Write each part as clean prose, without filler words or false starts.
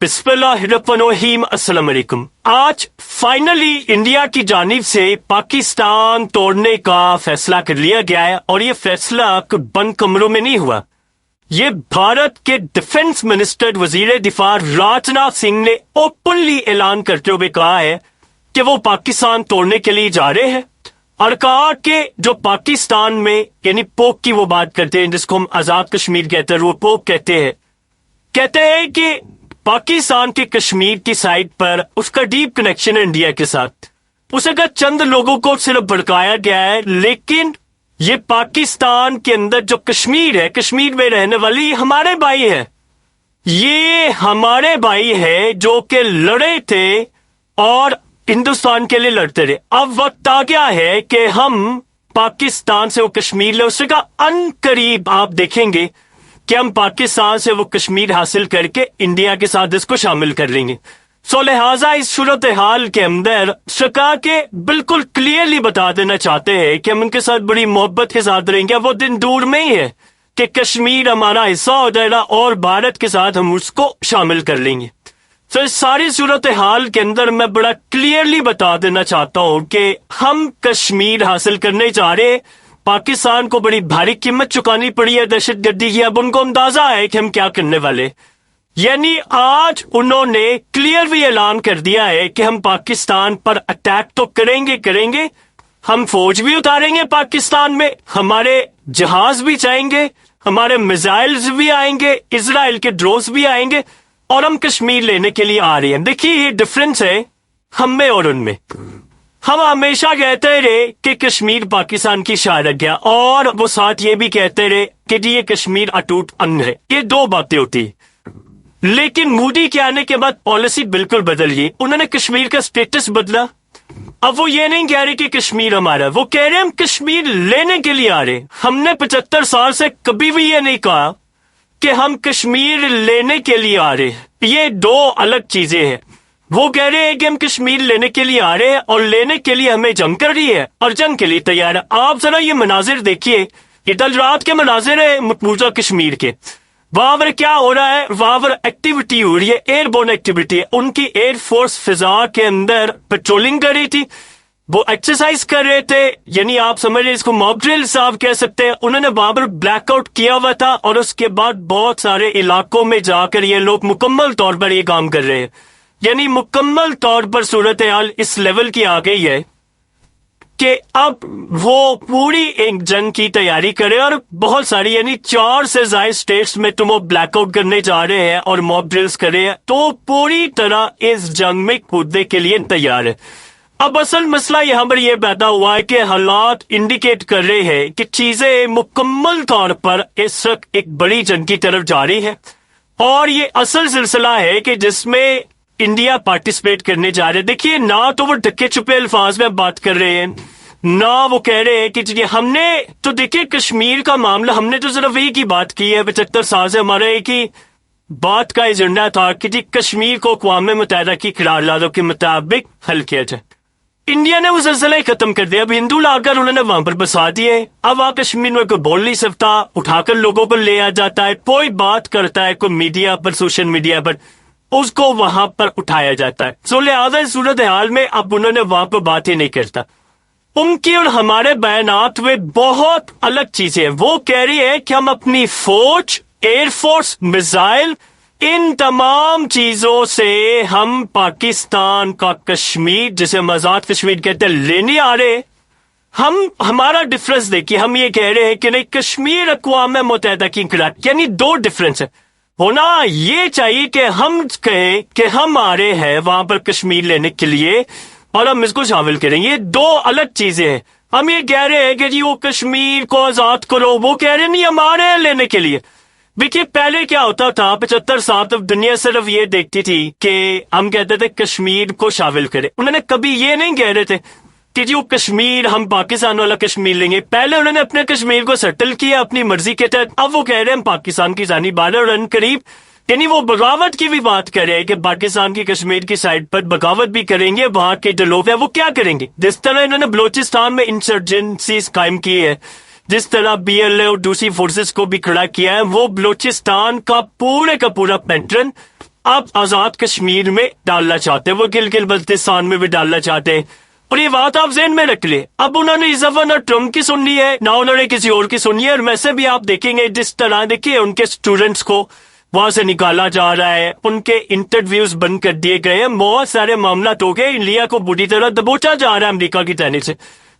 बिस्मिल्लाहिर्रहमानिर्रहीम अस्सलाम वालेकुम। आज फाइनली इंडिया की जानिब से पाकिस्तान तोड़ने का फैसला कर लिया गया है और ये फैसला कुछ बंद कमरों में नहीं हुआ। ये भारत के डिफेंस मिनिस्टर वजीर दिफा राजनाथ सिंह ने ओपनली ऐलान करते हुए कहा है कि वो पाकिस्तान तोड़ने के लिए जा रहे हैं और कहा कि जो पाकिस्तान में यानी पोक की वो बात करते हैं जिसको हम आजाद कश्मीर कहते हैं, वो पोक कहते हैं कि पाकिस्तान के कश्मीर की साइड पर उसका डीप कनेक्शन है इंडिया के साथ। उसे अगर चंद लोगों को सिर्फ भड़काया गया है, लेकिन ये पाकिस्तान के अंदर जो कश्मीर है, कश्मीर में रहने वाली हमारे भाई है, ये हमारे भाई है जो कि लड़े थे और हिंदुस्तान के लिए लड़ते रहे। अब वक्त आ गया है कि हम पाकिस्तान से वो कश्मीर ले, उससे का अनकरीब आप देखेंगे कि हम पाकिस्तान से वो कश्मीर हासिल करके इंडिया के साथ इसको शामिल कर लेंगे। सो लिहाजा इस सूरत हाल के अंदर सरकार के बिल्कुल क्लियरली बता देना चाहते हैं कि हम उनके साथ बड़ी मोहब्बत के साथ रहेंगे। वो दिन दूर में ही है कि कश्मीर हमारा हिस्सा हो जाएगा और भारत के साथ हम उसको शामिल कर लेंगे। तो इस सारी सूरत हाल के अंदर मैं बड़ा क्लियरली बता देना चाहता हूं कि हम कश्मीर हासिल करने जा रहे हैं। पाकिस्तान को बड़ी भारी कीमत चुकानी पड़ी है दहशत गर्दी की। अब उनको अंदाजा है कि हम क्या करने वाले, यानी आज उन्होंने क्लियर भी ऐलान कर दिया है कि हम पाकिस्तान पर अटैक तो करेंगे, हम फौज भी उतारेंगे पाकिस्तान में, हमारे जहाज भी जाएंगे, हमारे मिसाइल्स भी आएंगे, इजराइल के ड्रोन्स भी आएंगे और हम कश्मीर लेने के लिए आ रहे हैं। देखिए ये डिफरेंस है हम में और उनमें। हम हमेशा कहते रहे कि कश्मीर पाकिस्तान की शारज्ञा, और वो साथ ये भी कहते रहे कि जी ये कश्मीर अटूट अंग है। ये दो बातें होती, लेकिन मोदी के आने के बाद पॉलिसी बिल्कुल बदल गई। उन्होंने कश्मीर का स्टेटस बदला। अब वो ये नहीं कह रहे कि कश्मीर हमारा, वो कह रहे हम कश्मीर लेने के लिए आ रहे। हमने 75 साल से कभी भी ये नहीं कहा कि हम कश्मीर लेने के लिए आ रहे। ये दो अलग चीजें हैं। वो कह रहे हैं कि हम कश्मीर लेने के लिए आ रहे हैं और लेने के लिए हमें जंग कर रही है और जंग के लिए तैयार है। आप जरा ये मनाजिर देखिए, ये कल रात के मनाजिर है मकबूजा कश्मीर के। वहां पर क्या हो रहा है, वहां पर एक्टिविटी हो रही है, एयरबोर्न एक्टिविटी है। उनकी एयरफोर्स फिजा के अंदर पेट्रोलिंग कर रही थी, वो एक्सरसाइज कर रहे थे, यानी आप समझ रहे इसको मॉक ड्रिल्स आप कह सकते हैं। उन्होंने वहां पर ब्लैकआउट किया हुआ था और उसके बाद बहुत सारे इलाकों में जाकर ये लोग मुकम्मल तौर पर ये काम कर रहे हैं। यानी मुकम्मल तौर पर सूरत हाल इस लेवल की आ गई है कि अब वो पूरी एक जंग की तैयारी करे और बहुत सारी यानी 4 से ज्यादा स्टेट्स में तुम वो ब्लैकआउट करने जा रहे हैं और मॉक ड्रिल्स कर रहे हैं, तो पूरी तरह इस जंग में कूदने के लिए तैयार है। अब असल मसला यहाँ पर यह पैदा हुआ है कि हालात इंडिकेट कर रहे हैं कि चीजें मुकम्मल तौर पर इस वक्त एक बड़ी जंग की तरफ जा रही है और ये असल सिलसिला है कि जिसमें इंडिया पार्टिसिपेट करने जा रहे हैं। देखिए ना तो वो ढके छुपे अल्फाज में बात कर रहे हैं, ना वो कह रहे हैं कि जी हमने तो देखिए कश्मीर का मामला हमने तो सिर्फ एक ही बात की है। 75 साल से हमारा एक ही बात का एजेंडा था कि जी कश्मीर को अक़वाम मुत्तहिदा की करारदादों के मुताबिक हल किया जाए। इंडिया ने वो सिलसिला ही खत्म कर दिया। अब हिंदू लाकर उन्होंने वहां पर बसा दिए। अब वहां कश्मीर में कोई बोल नहीं सकता, उठाकर लोगों पर ले आ जाता है, कोई बात करता है कोई मीडिया पर, सोशल मीडिया पर, उसको वहां पर उठाया जाता है। सो लिहाजा इस सूरत हाल में अब उन्होंने वहां पर बात ही नहीं करता। उनकी और हमारे बयानात में बहुत अलग चीजें हैं। वो कह रही है कि हम अपनी फौज, एयरफोर्स, मिसाइल, इन तमाम चीजों से हम पाकिस्तान का कश्मीर, जिसे हम आजाद कश्मीर कहते हैं, लेने आ रहे। हम हमारा डिफरेंस देखिए, हम ये कह रहे हैं कि नहीं कश्मीर अक़वाम मुत्तहिदा की करार, यानी दो डिफरेंस है। होना ये चाहिए कि हम कहें कि हम आ रहे हैं वहां पर कश्मीर लेने के लिए और हम इसको शामिल करेंगे। ये दो अलग चीजें हैं। हम ये कह रहे हैं कि जी वो कश्मीर को आजाद करो, वो कह रहे नहीं हम आ रहे हैं लेने के लिए। देखिए पहले क्या होता था, 75 साल तक दुनिया सिर्फ ये देखती थी कि हम कहते थे कश्मीर को शामिल करें। उन्होंने कभी ये नहीं कह रहे थे कि जी वो कश्मीर हम पाकिस्तान वाला कश्मीर लेंगे। पहले उन्होंने अपने कश्मीर को सेटल किया अपनी मर्जी के तहत। अब वो कह रहे हैं हम पाकिस्तान की जानिब आ रहे हैं और अनकरीब यानी वो बगावत की भी बात कर रहे हैं कि पाकिस्तान की कश्मीर की साइड पर बगावत भी करेंगे। वहां के जो लोग हैं वो क्या करेंगे, जिस तरह इन्होंने बलोचिस्तान में इंसर्जेंसी कायम की है, जिस तरह BLA और दूसरी फोर्सेस को भी खड़ा किया है, वो बलोचिस्तान का पूरा पैटर्न अब आजाद कश्मीर में डालना चाहते हैं, वो गिलगित बल्तिस्तान में भी डालना चाहते हैं। और ये बात आप ज़हन में रख ले, अब उन्होंने इस दफा ना ट्रम्प की सुननी है ना उन्होंने किसी और की सुननी है। और वैसे भी आप देखेंगे जिस तरह देखिए उनके स्टूडेंट्स को वहां से निकाला जा रहा है, उनके इंटरव्यूज बंद कर दिए गए हैं, बहुत सारे मामला हो गए, इंडिया को बुरी तरह दबोचा जा रहा है अमेरिका की जानिब से।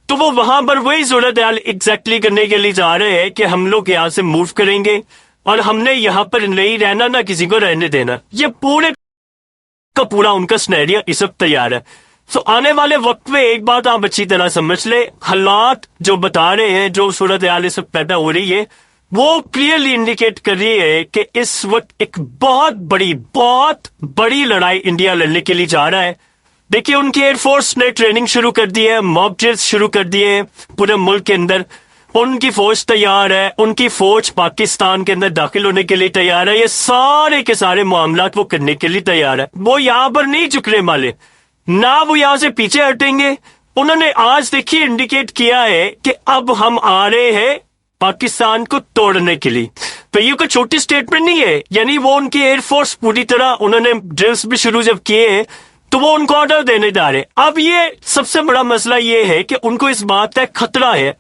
तो वो वहां पर वही सूरत हाल एग्जैक्टली करने के लिए जा रहे हैं कि हम लोग यहाँ से मूव करेंगे और हमने यहाँ पर नहीं रहना ना किसी को रहने देना। ये पूरे का पूरा उनका स्नैरियो इस वक्त तैयार है। सो आने वाले वक्त में एक बात आप अच्छी तरह समझ ले, हालात जो बता रहे हैं, जो सूरत हाल इस वक्त पैदा हो रही है, वो क्लियरली इंडिकेट कर रही है कि इस वक्त एक बहुत बड़ी लड़ाई इंडिया लड़ने के लिए जा रहा है। देखिए उनकी एयरफोर्स ने ट्रेनिंग शुरू कर दी है, मॉक ड्रिल्स शुरू कर दिए हैं पूरे मुल्क के अंदर, उनकी फौज तैयार है, उनकी फौज पाकिस्तान के अंदर दाखिल होने के लिए तैयार है, ये सारे के सारे मामलात वो करने के लिए तैयार है। वो यहाँ पर नहीं झुकने वाले, ना वो यहाँ से पीछे हटेंगे। उन्होंने आज देखिए इंडिकेट किया है कि अब हम आ रहे हैं पाकिस्तान को तोड़ने के लिए। तो ये कोई छोटी स्टेटमेंट नहीं है, यानी वो उनकी एयरफोर्स पूरी तरह उन्होंने ड्रिल्स भी शुरू जब किए हैं तो वो उनको ऑर्डर देने जा रहे। अब ये सबसे बड़ा मसला ये है कि उनको इस बात का खतरा है।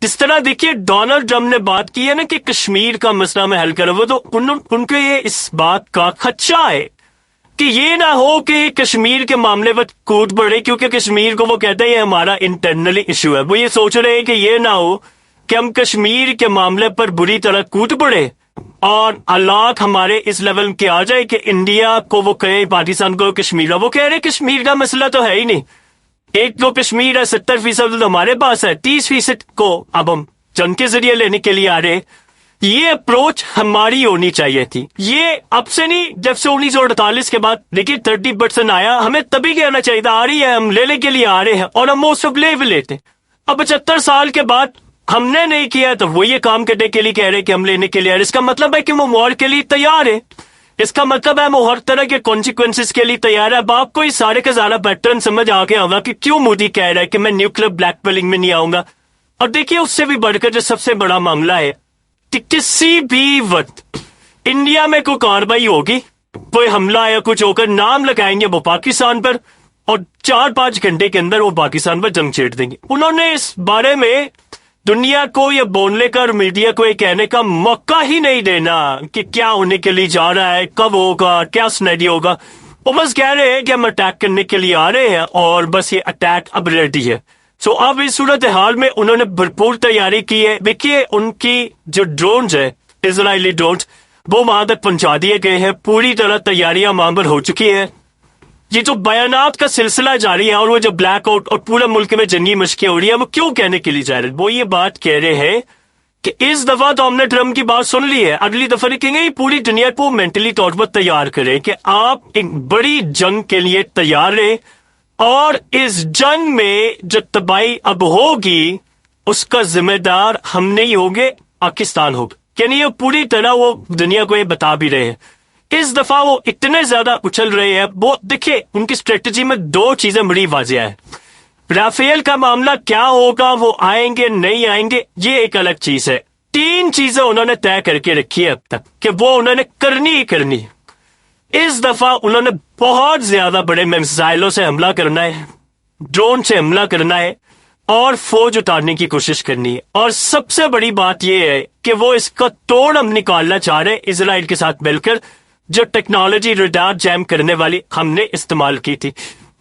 जिस तरह देखिए डोनाल्ड ट्रम्प ने बात की है ना कि कश्मीर का मसला में हल करो, तो उनको ये इस बात का खदशा है कि ये ना हो कि कश्मीर के मामले पर कूद पड़े, क्योंकि कश्मीर को वो कहते हैं ये हमारा इंटरनली इशू है। वो ये सोच रहे हैं कि ये ना हो कि हम कश्मीर के मामले पर बुरी तरह कूद पड़े और हालात हमारे इस लेवल के आ जाए कि इंडिया को वो कहे पाकिस्तान को कश्मीर। वो कह रहे कश्मीर का मसला तो है ही नहीं, एक तो कश्मीर है, 70% तो हमारे पास है, 30% को अब हम जंग के जरिए लेने के लिए आ रहे। ये अप्रोच हमारी होनी चाहिए थी, ये अब से नहीं, जब से 1948 के बाद देखिए 30% आया, हमें तभी कहना चाहिए था आ रही है, हम लेने के लिए आ रहे हैं और हम मोस्ट ऑफ ले भी लेते। अब 75 साल के बाद हमने नहीं किया तो वो ये काम करने के लिए कह रहे कि हम लेने के लिए आ रहे। इसका मतलब है कि वो वॉर के लिए तैयार है, इसका मतलब है वो हर तरह के कॉन्सिक्वेंसेस के लिए तैयार है। अब आपको इस सारे का ज्यादा पैटर्न समझ आ गया होगा कि क्यों मोदी कह रहा है कि मैं न्यूक्लियर ब्लैकमेलिंग में नहीं आऊंगा। और देखिए उससे भी बढ़कर जो सबसे बड़ा मामला है कि किसी भी वक्त इंडिया में कोई कार्रवाई होगी, कोई हमला या कुछ होकर नाम लगाएंगे वो पाकिस्तान पर और 4-5 घंटे के अंदर वो पाकिस्तान पर जंग छेड़ देंगे। उन्होंने इस बारे में दुनिया को ये बोलने का और मीडिया को ये कहने का मौका ही नहीं देना कि क्या होने के लिए जा रहा है, कब होगा, क्या सिनेरियो होगा। वो बस कह रहे हैं कि हम अटैक करने के लिए आ रहे हैं और बस ये अटैक अब रेडी है। सो अब इस सूरत हाल में उन्होंने भरपूर तैयारी की है। देखिए उनकी जो ड्रोन्स है, इजरायली ड्रोन्स, वो वहां तक पहुंचा दिए गए हैं, पूरी तरह तैयारियां वहां पर हो चुकी है। ये जो बयानात का सिलसिला जारी है और वो जो ब्लैक आउट और पूरे मुल्क में जंगी मशकें हो रही है, वो क्यों कहने के लिए जा रहे हैं? वो ये बात कह रहे हैं कि इस दफा तो हमने ट्रम्प की बात सुन ली है, अगली दफा लिखेंगे पूरी दुनिया को मेंटली तौर पर तैयार करें कि आप एक बड़ी जंग के लिए तैयार रहे और इस जंग में जो तबाही अब होगी उसका जिम्मेदार हम नहीं होंगे, पाकिस्तान होगा। यानी ये पूरी तरह वो दुनिया को ये बता भी रहे हैं। इस दफा वो इतने ज्यादा उछल रहे हैं। वो देखिए उनकी स्ट्रेटजी में 2 चीजें बड़ी वाजिया है। राफेल का मामला क्या होगा, वो आएंगे नहीं आएंगे ये एक अलग चीज है। 3 चीजें उन्होंने तय करके रखी है अब तक कि वो उन्होंने करनी ही करनी। इस दफा उन्होंने बहुत ज्यादा बड़े मिसाइलों से हमला करना है, ड्रोन से हमला करना है और फौज उतारने की कोशिश करनी है। और सबसे बड़ी बात यह है कि वो इसका तोड़ हम निकालना चाह रहे हैं इजराइल के साथ मिलकर, जो टेक्नोलॉजी रडार जैम करने वाली हमने इस्तेमाल की थी।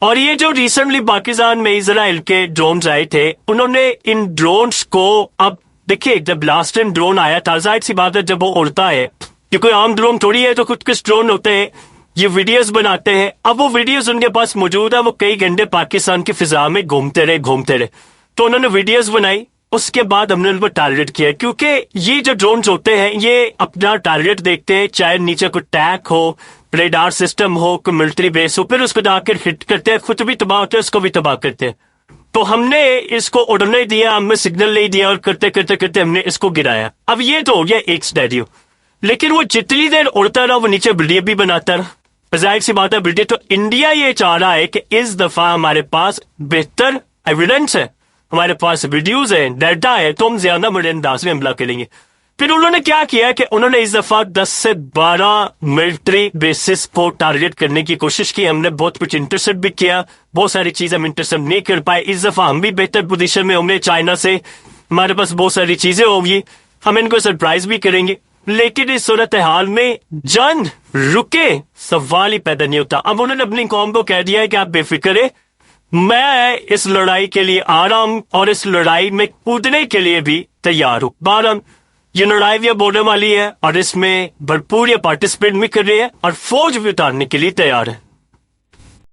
और ये जो रिसेंटली पाकिस्तान में इजराइल के ड्रोन्स आए थे, उन्होंने इन ड्रोन्स को, अब देखिए जब लास्ट टाइम ड्रोन आया था, जाहिर सी बात है जब वो उड़ता है, ये कोई आम ड्रोन थोड़ी है, तो कुछ ड्रोन होते हैं, ये वीडियोस बनाते हैं। अब वो वीडियोस उनके पास मौजूद है, वो कई घंटे पाकिस्तान की फिजा में घूमते रहे। तो उन्होंने वीडियोस बनाई, उसके बाद हमने उन पर टारगेट किया, क्योंकि ये जो ड्रोन्स होते हैं ये अपना टारगेट देखते हैं, चाहे नीचे कोई टैंक हो, रेडार सिस्टम हो, कोई मिलिट्री बेस हो, फिर उसको जाकर हिट करते हैं, खुद भी तबाह होते हैं, उसको भी तबाह करते हैं। तो हमने इसको उड़ने दिया, हमें सिग्नल नहीं दिया और करते करते हमने इसको गिराया। अब ये तो हो गया एक स्टेडियो, लेकिन वो जितनी देर उड़ता रहा वो नीचे वीडियो भी बनाता रहा। जाहिर सी बात है वीडियो, तो इंडिया ये चाह रहा है कि इस दफा हमारे पास बेहतर एविडेंस है, हमारे पास वीडियोज है, डाटा है, तो हम ज्यादा बड़े अंदाज में हमला करेंगे। پھر انہوں نے کیا کیا کہ انہوں نے اس دفعہ 10 سے 12 ملٹری بیسز کو ٹارگٹ کرنے کی کوشش کی. ہم نے بہت کچھ انٹرسپٹ بھی کیا, بہت ساری چیزیں ہم انٹرسپٹ نہیں کر پائے. اس دفعہ ہم بھی بہتر پوزیشن میں ہوں گے چائنا سے, ہمارے پاس بہت ساری چیزیں ہوگی, ہم ان کو سرپرائز بھی کریں گے. لیکن اس صورتحال میں جنگ رکے سوال ہی پیدا نہیں ہوتا. اب انہوں نے اپنی قوم کو کہہ دیا ہے کہ آپ بے فکر ہے, میں اس لڑائی کے لیے آ رہا ہوں اور اس لڑائی میں کودنے کے لیے بھی تیار ہوں. بہرحال یہ لڑائی بھی اب ہونے والی ہے اور اس میں بھرپور یہ پارٹیسپیٹ بھی کر رہے ہیں اور فوج بھی اتارنے کے لیے تیار ہے.